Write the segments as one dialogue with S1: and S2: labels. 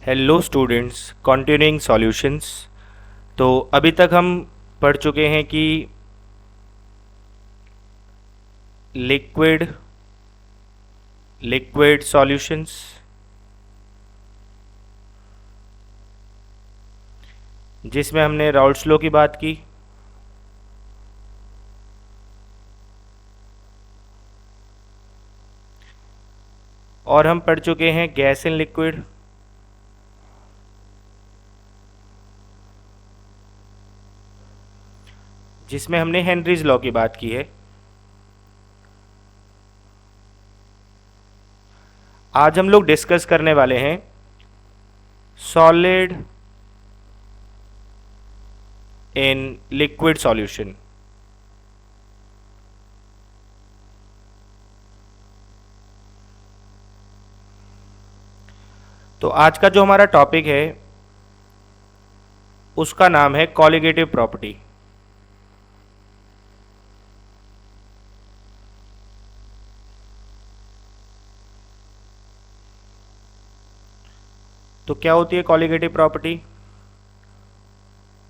S1: Hello students, continuing solutions. तो अभी तक हम पढ़ चुके हैं कि लिक्विड लिक्विड सॉल्यूशंस, जिसमें हमने राउल्ट्स लॉ की बात की। और हम पढ़ चुके हैं गैस इन लिक्विड, जिसमें हमने हेनरीज लॉ की बात की है। आज हम लोग डिस्कस करने वाले हैं सॉलिड इन लिक्विड सॉल्यूशन। तो आज का जो हमारा टॉपिक है उसका नाम है कॉलिगेटिव प्रॉपर्टी। तो क्या होती है colligative property?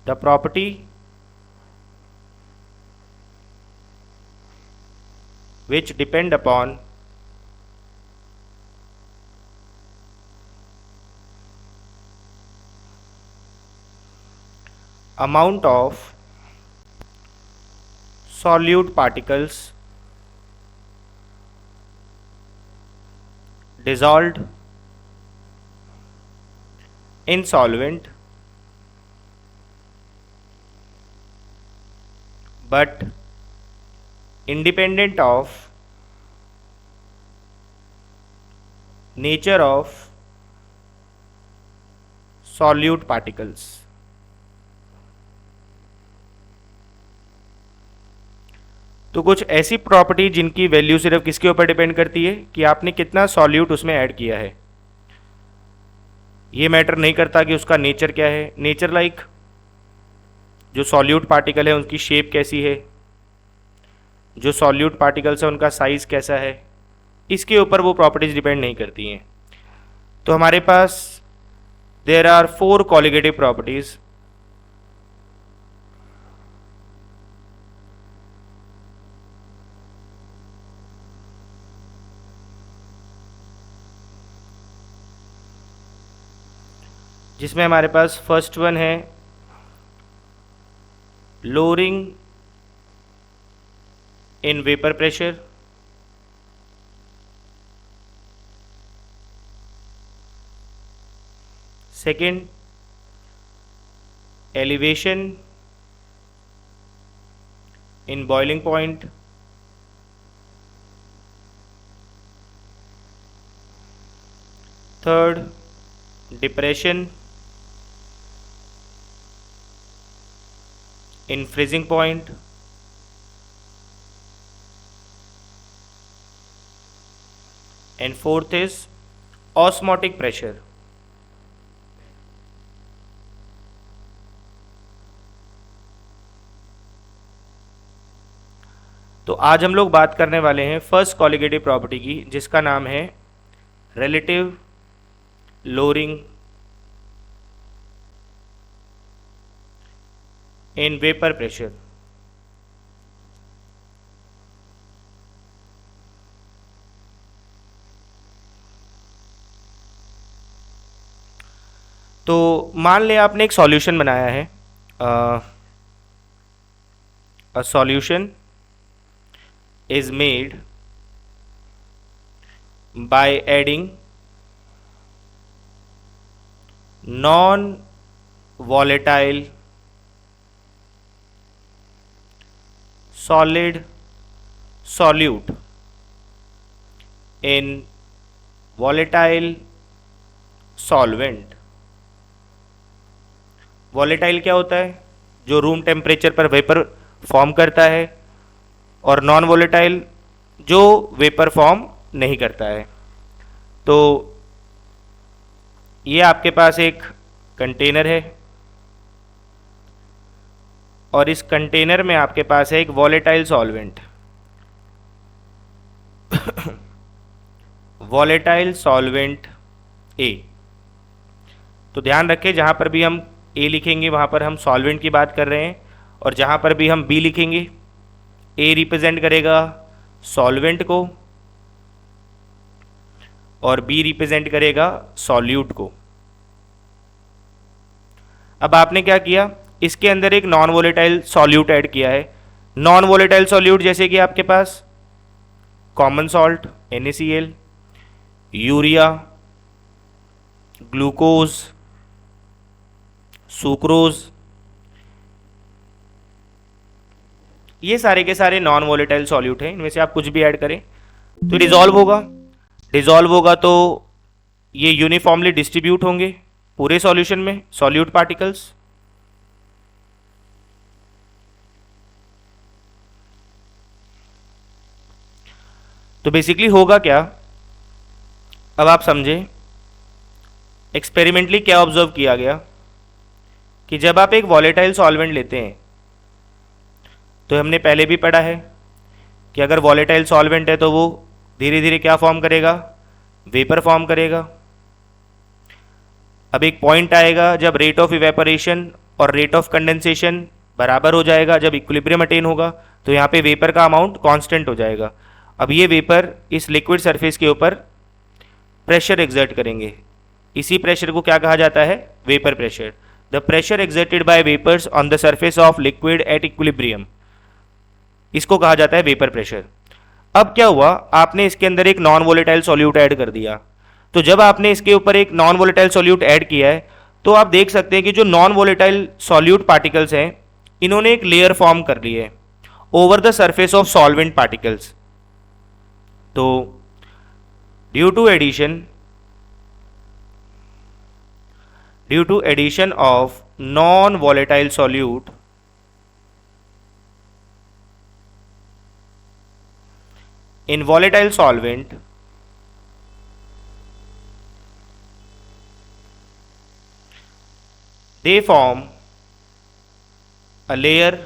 S1: The property which depend upon amount of solute particles dissolved in solvent but independent of nature of solute particles। तो कुछ ऐसी प्रॉपर्टी जिनकी वैल्यू सिर्फ किसके ऊपर डिपेंड करती है कि आपने कितना सॉल्यूट उसमें ऐड किया है। ये मैटर नहीं करता कि उसका नेचर क्या है। नेचर लाइक जो सॉल्यूट पार्टिकल है उनकी शेप कैसी है, जो सॉल्यूट पार्टिकल्स है उनका साइज कैसा है, इसके ऊपर वो प्रॉपर्टीज डिपेंड नहीं करती हैं। तो हमारे पास देयर आर 4 कॉलिगेटिव प्रॉपर्टीज। जिसमें हमारे पास फर्स्ट वन है lowering in vapour pressure. Second, elevation in boiling point. Third, depression in freezing point। and fourth is osmotic pressure। तो आज हम लोग बात करने वाले हैं फर्स्ट कॉलिगेटिव प्रॉपर्टी की, जिसका नाम है relative lowering in vapour pressure. तो मान लें आपने एक सॉल्यूशन बनाया है। A solution is made by adding non volatile solid solute in volatile solvent। volatile क्या होता है? जो रूम टेम्परेचर पर वेपर फॉर्म करता है, और नॉन वोलेटाइल जो वेपर फॉर्म नहीं करता है। तो ये आपके पास एक कंटेनर है और इस कंटेनर में आपके पास है एक वॉलेटाइल सॉल्वेंट। वॉलेटाइल सॉल्वेंट ए। तो ध्यान रखें, जहाँ पर भी हम ए लिखेंगे वहाँ पर हम सॉल्वेंट की बात कर रहे हैं, और जहाँ पर भी हम बी लिखेंगे, ए रिप्रेजेंट करेगा सॉल्वेंट को और बी रिप्रेजेंट करेगा सॉल्यूट को। अब आपने क्या किया, इसके अंदर एक नॉन वोलेटाइल सॉल्यूट ऐड किया है। नॉन वोलेटाइल सॉल्यूट जैसे कि आपके पास common salt NaCl, urea, glucose, sucrose, ये सारे के सारे नॉन वोलेटाइल सॉल्यूट हैं। इनमें से आप कुछ भी ऐड करें तो डिसॉल्व होगा। डिसॉल्व होगा तो ये यूनिफॉर्मली डिस्ट्रीब्यूट होंगे पूरे सॉल्यूशन में, सॉल्यूट पार्टिकल्स। तो बेसिकली होगा क्या, अब आप समझे, एक्सपेरिमेंटली क्या ऑब्जर्व किया गया कि जब आप एक वॉलेटाइल सॉल्वेंट लेते हैं, तो हमने पहले भी पढ़ा है कि अगर वॉलेटाइल सॉल्वेंट है तो वो धीरे धीरे क्या फॉर्म करेगा, वेपर फॉर्म करेगा। अब एक पॉइंट आएगा जब रेट ऑफ इवेपोरेशन और रेट ऑफ कंडेंसेशन बराबर हो जाएगा, जब इक्विलिब्रियम अटेन होगा, तो यहाँ पे वेपर का अमाउंट कांस्टेंट हो जाएगा। अब ये वेपर इस लिक्विड सरफेस के ऊपर प्रेशर एक्सर्ट करेंगे। इसी प्रेशर को क्या कहा जाता है, vapour pressure. The pressure exerted by vapours on the surface of liquid at equilibrium, इसको कहा जाता है वेपर प्रेशर। अब क्या हुआ, आपने इसके अंदर एक नॉन वोलेटाइल सॉल्यूट ऐड कर दिया। तो जब आपने इसके ऊपर एक नॉन वोलेटाइल सॉल्यूट ऐड किया है, तो आप देख सकते हैं कि जो नॉन वोलेटाइल सॉल्यूट पार्टिकल्स हैं, इन्होंने एक लेयर फॉर्म कर ली है over the surface of solvent particles. तो due to addition of non volatile solute in volatile solvent, they form a layer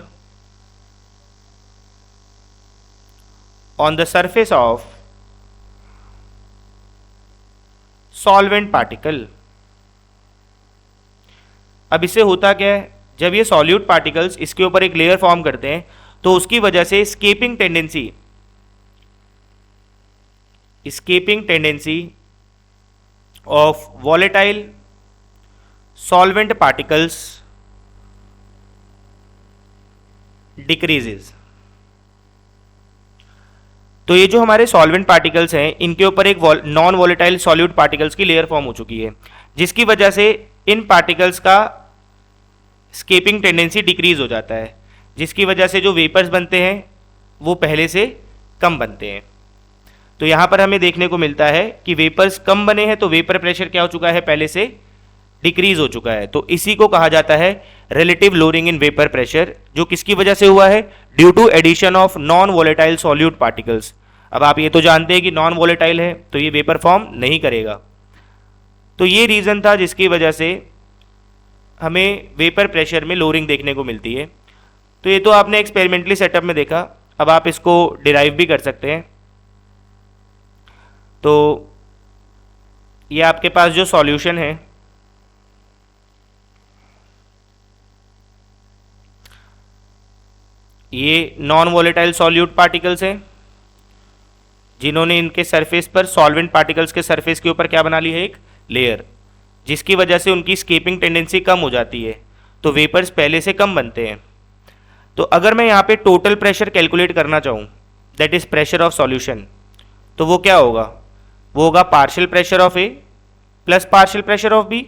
S1: on the surface of solvent particle। अब इससे होता क्या है, जब ये सॉल्यूट पार्टिकल्स इसके ऊपर एक लेयर फॉर्म करते हैं तो उसकी वजह से escaping tendency of volatile solvent particles decreases. तो ये जो हमारे सॉल्वेंट पार्टिकल्स हैं, इनके ऊपर एक नॉन वॉलेटाइल सॉल्यूट पार्टिकल्स की लेयर फॉर्म हो चुकी है, जिसकी वजह से इन पार्टिकल्स का स्केपिंग टेंडेंसी डिक्रीज हो जाता है, जिसकी वजह से जो वेपर्स बनते हैं वो पहले से कम बनते हैं। तो यहाँ पर हमें देखने को मिलता है कि वेपर्स कम बने हैं तो वेपर प्रेशर क्या हो चुका है, पहले से डिक्रीज हो चुका है। तो इसी को कहा जाता है relative lowering in vapour pressure, जो किसकी वजह से हुआ है, due to addition of non volatile solute particles. अब आप ये तो जानते हैं कि नॉन वोलेटाइल है तो ये वेपर फॉर्म नहीं करेगा। तो ये रीज़न था जिसकी वजह से हमें वेपर प्रेशर में लोअरिंग देखने को मिलती है। तो ये तो आपने एक्सपेरिमेंटली सेटअप में देखा, अब आप इसको डिराइव भी कर सकते हैं। तो ये आपके पास जो सॉल्यूशन है, ये नॉन वोलेटाइल सॉल्यूट पार्टिकल्स हैं जिन्होंने इनके सरफेस पर सॉल्वेंट पार्टिकल्स के सरफेस के ऊपर क्या बना ली है, एक लेयर, जिसकी वजह से उनकी स्केपिंग टेंडेंसी कम हो जाती है, तो वेपर्स पहले से कम बनते हैं। तो अगर मैं यहाँ पे टोटल प्रेशर कैलकुलेट करना चाहूँ, that is pressure of solution, तो वो क्या होगा, वो होगा partial pressure of A plus partial pressure of B.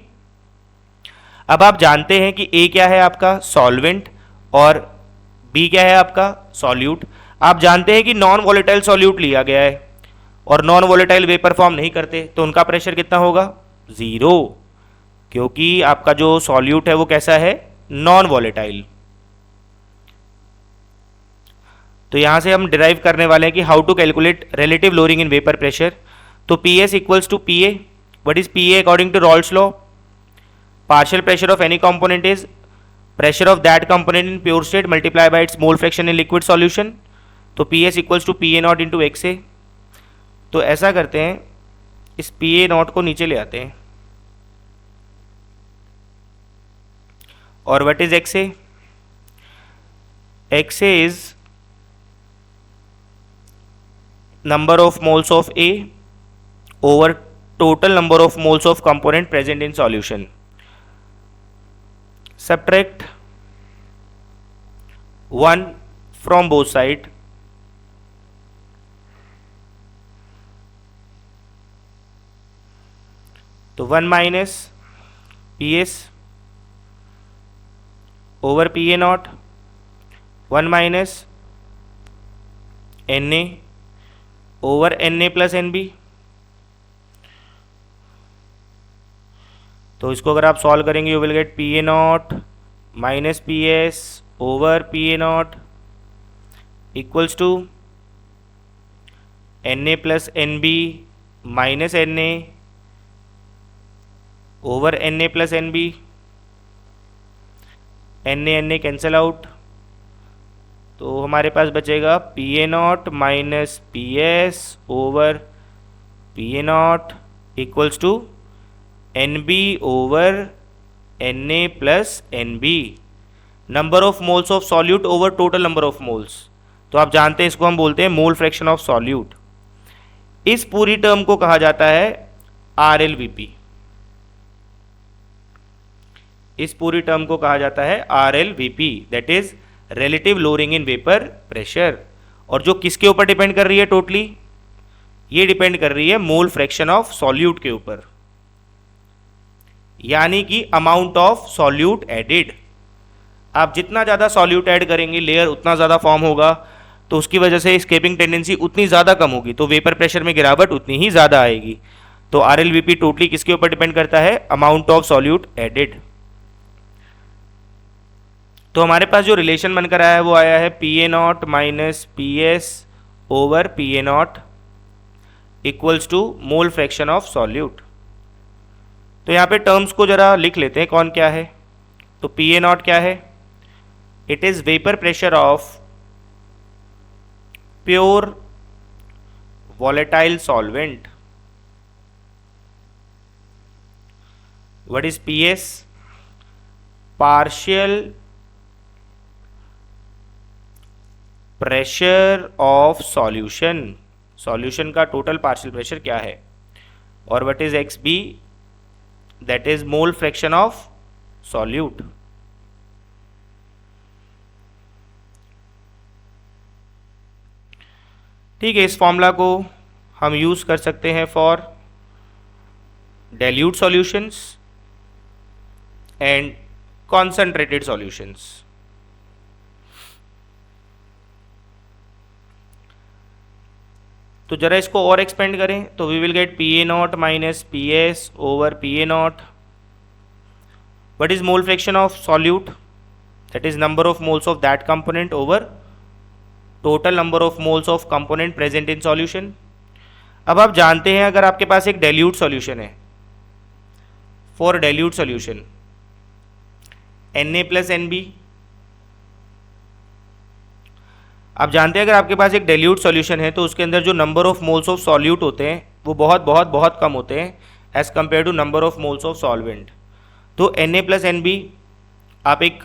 S1: अब आप जानते हैं कि ए क्या है आपका, सॉल्वेंट, और बी क्या है आपका, सॉल्यूट। आप जानते हैं कि नॉन वोलेटाइल सॉल्यूट लिया गया है और नॉन वोलेटाइल वेपर फॉर्म नहीं करते, तो उनका प्रेशर कितना होगा, 0, क्योंकि आपका जो सॉल्यूट है वो कैसा है, नॉन वोलेटाइल। तो यहां से हम डिराइव करने वाले हैं कि how to calculate relative lowering in vapour pressure. तो PS equals to PA, what is PA according to Raoult's law, partial pressure of any component is pressure of that component in pure state multiply by its mole fraction in liquid solution। तो PS equals to PA naught into XA। तो ऐसा करते हैं, इस PA not को नीचे ले आते हैं, और what is XA? XA is number of moles of A over total number of moles of component present in solution. Subtract 1 from both sides. तो 1 minus PS over PA naught, 1 minus NA over NA plus NB। तो इसको अगर आप solve करेंगे you will get PA not minus PS over PA not equals to NA plus NB minus NA over NA plus NB। NA cancel out, तो हमारे पास बचेगा PA not minus PS over PA not equals to NB over NA plus NB। Number of moles of solute over total number of moles, तो आप जानते हैं इसको हम बोलते हैं मोल फ्रैक्शन ऑफ सॉल्यूट। इस पूरी टर्म को कहा जाता है RLVP। इस पूरी टर्म को कहा जाता है RLVP, that is relative lowering in vapour pressure. और जो किसके ऊपर डिपेंड कर रही है टोटली? ये डिपेंड कर रही है मोल फ्रैक्शन ऑफ सॉल्यूट के ऊपर, यानी कि अमाउंट ऑफ सॉल्यूट एडेड। आप जितना ज़्यादा सॉल्यूट ऐड करेंगे लेयर उतना ज़्यादा फॉर्म होगा, तो उसकी वजह से एस्केपिंग टेंडेंसी उतनी ज़्यादा कम होगी, तो वेपर प्रेशर में गिरावट उतनी ही ज़्यादा आएगी। तो RLVP टोटली किसके ऊपर डिपेंड करता है? Amount of solute added. तो हमारे पास जो रिलेशन बनकर आया है वो आया है PA not minus PS over PA not equals to mole fraction of solute. तो यहाँ पे टर्म्स को जरा लिख लेते हैं कौन क्या है। तो PA नॉट क्या है? It is vapour pressure of pure volatile solvent. What is PS? Partial pressure of solution, solution का टोटल पार्शियल प्रेशर क्या है। और what is XB? That is mole fraction of solute. ठीक है, इस फॉर्मूला को हम यूज कर सकते हैं for dilute solutions and concentrated solutions। तो जरा इसको और एक्सपेंड करें तो we will get PA not minus PS over PA not. What is mole fraction of solute? That is number of moles of that component over total number of moles of component present in solution. अब आप जानते हैं अगर आपके पास एक dilute solution है, for dilute solution Na plus NB, आप जानते हैं अगर आपके पास एक डाइल्यूट सॉल्यूशन है तो उसके अंदर जो number of moles of solute होते हैं वो बहुत बहुत बहुत कम होते हैं as compare to number of moles of solvent. तो Na प्लस NB आप एक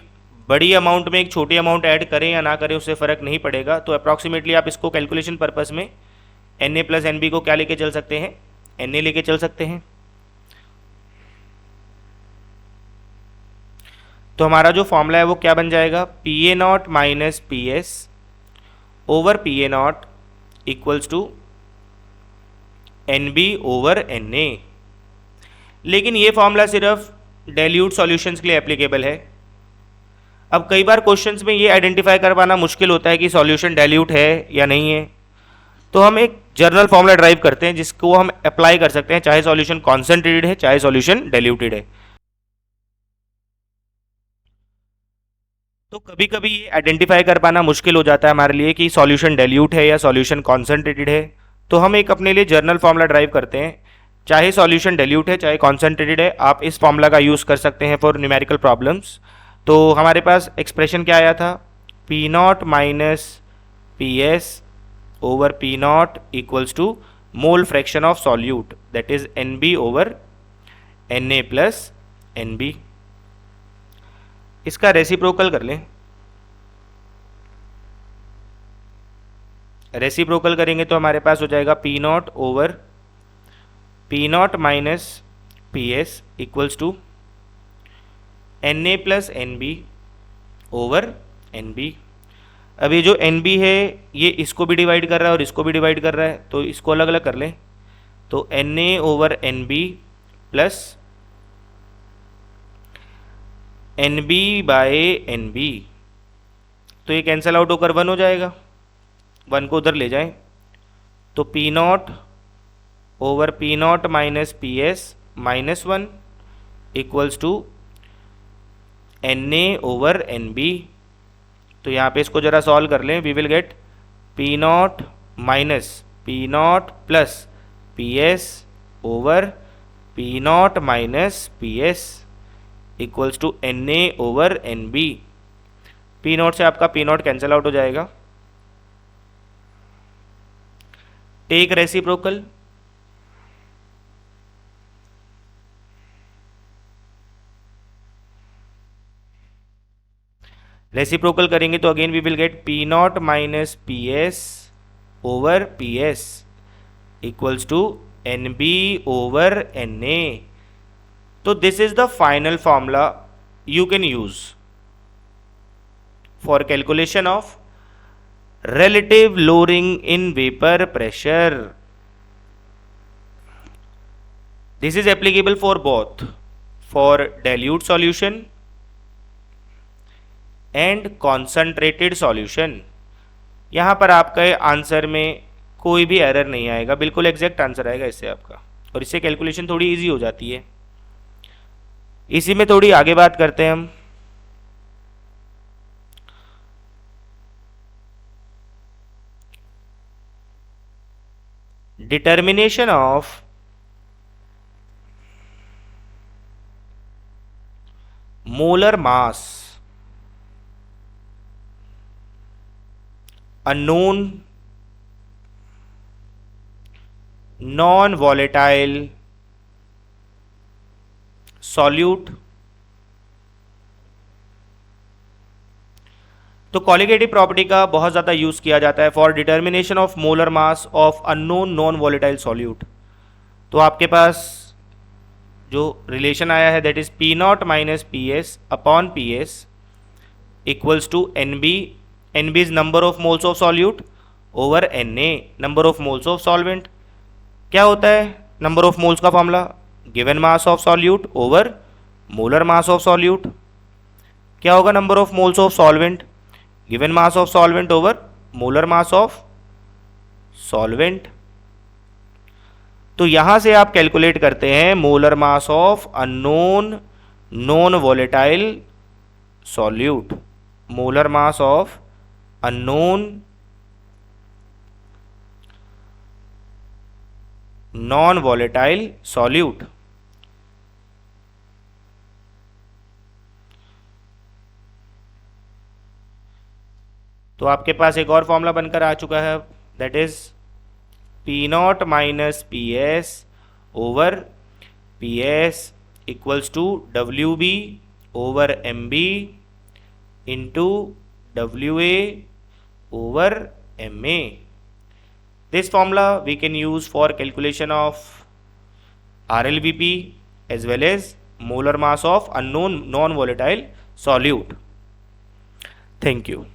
S1: बड़ी अमाउंट में एक छोटी अमाउंट ऐड करें या ना करें उससे फ़र्क नहीं पड़ेगा। तो अप्रॉक्सीमेटली आप इसको कैलकुलेशन पर्पस में Na प्लस NB को क्या लेके चल सकते हैं? Na लेके चल सकते हैं। तो हमारा जो फॉर्मूला है वो क्या बन जाएगा? PA not minus PS over PA not equals to NB over Na। लेकिन ये फॉर्मूला सिर्फ डाइल्यूट सॉल्यूशंस के लिए एप्लीकेबल है। अब कई बार क्वेश्चंस में ये आइडेंटिफाई कर पाना मुश्किल होता है कि सॉल्यूशन डाइल्यूट है या नहीं है, तो हम एक जनरल फॉर्मूला ड्राइव करते हैं जिसको हम अप्लाई कर सकते हैं चाहे सॉल्यूशन कॉन्सेंट्रेटेड है चाहे सॉल्यूशन डाइल्यूटेड है। तो कभी कभी ये आइडेंटिफाई कर पाना मुश्किल हो जाता है हमारे लिए कि सॉल्यूशन डाइल्यूट है या सॉल्यूशन कॉन्सेंट्रेटेड है, तो हम एक अपने लिए जर्नल फॉर्मूला ड्राइव करते हैं चाहे सॉल्यूशन डाइल्यूट है चाहे कॉन्सेंट्रेटेड है। आप इस फॉर्मूला का यूज़ कर सकते हैं फॉर न्यूमेरिकल प्रॉब्लम्स। तो हमारे पास एक्सप्रेशन क्या आया था? P not minus PS over P not equals to mole fraction of solute that is NB over Na plus NB। इसका रेसिप्रोकल कर लें। रेसिप्रोकल करेंगे तो हमारे पास हो जाएगा P not over P not minus P S equals to N A plus N B over N B. अब ये जो एन बी है ये इसको भी डिवाइड कर रहा है और इसको भी डिवाइड कर रहा है, तो इसको अलग अलग कर लें। तो N A over N B plus N B by N B, तो ये कैंसिल आउट होकर 1 हो जाएगा। 1 को उधर ले जाएं तो P not over P not minus P S minus 1 equals to N A over N B. तो यहाँ पे इसको जरा सॉल्व कर लें। We will get P not minus P not plus P S over P not minus P S equals to N A over N B. P not से आपका P not cancel out हो जाएगा। Take reciprocal. Reciprocal करेंगे तो again we will get P not minus P S over P S equals to N B over N A. तो this is the final formula you can use for calculation of relative lowering in vapor pressure. This is applicable for both for dilute solution and concentrated solution. यहाँ पर आपका answer में कोई भी error नहीं आएगा, बिल्कुल एग्जैक्ट आंसर आएगा इससे आपका, और इससे कैलकुलेशन थोड़ी इजी हो जाती है। इसी में थोड़ी आगे बात करते हैं हम। Determination of molar mass unknown non volatile solute. तो कॉलिगेटिव प्रॉपर्टी का बहुत ज़्यादा यूज़ किया जाता है for determination of molar mass of unknown non volatile solute. तो आपके पास जो रिलेशन आया है that is P not minus P S upon P S equals to N B. N B is number of moles of solute over N A number of moles of solvent. क्या होता है number of moles का formula? Given mass of solute over molar mass of solute. क्या होगा number of moles of solvent? Given mass of solvent over molar mass of solvent. तो यहां से आप कैलकुलेट करते हैं molar mass of unknown non volatile solute. Molar mass of unknown non volatile solute. तो आपके पास एक और फॉर्मूला बनकर आ चुका है that is P not minus P S over P S equals to W B over M B into W A over M A. This formula we can use for calculation of RLVP as well as molar mass of unknown non-volatile solute. Thank you.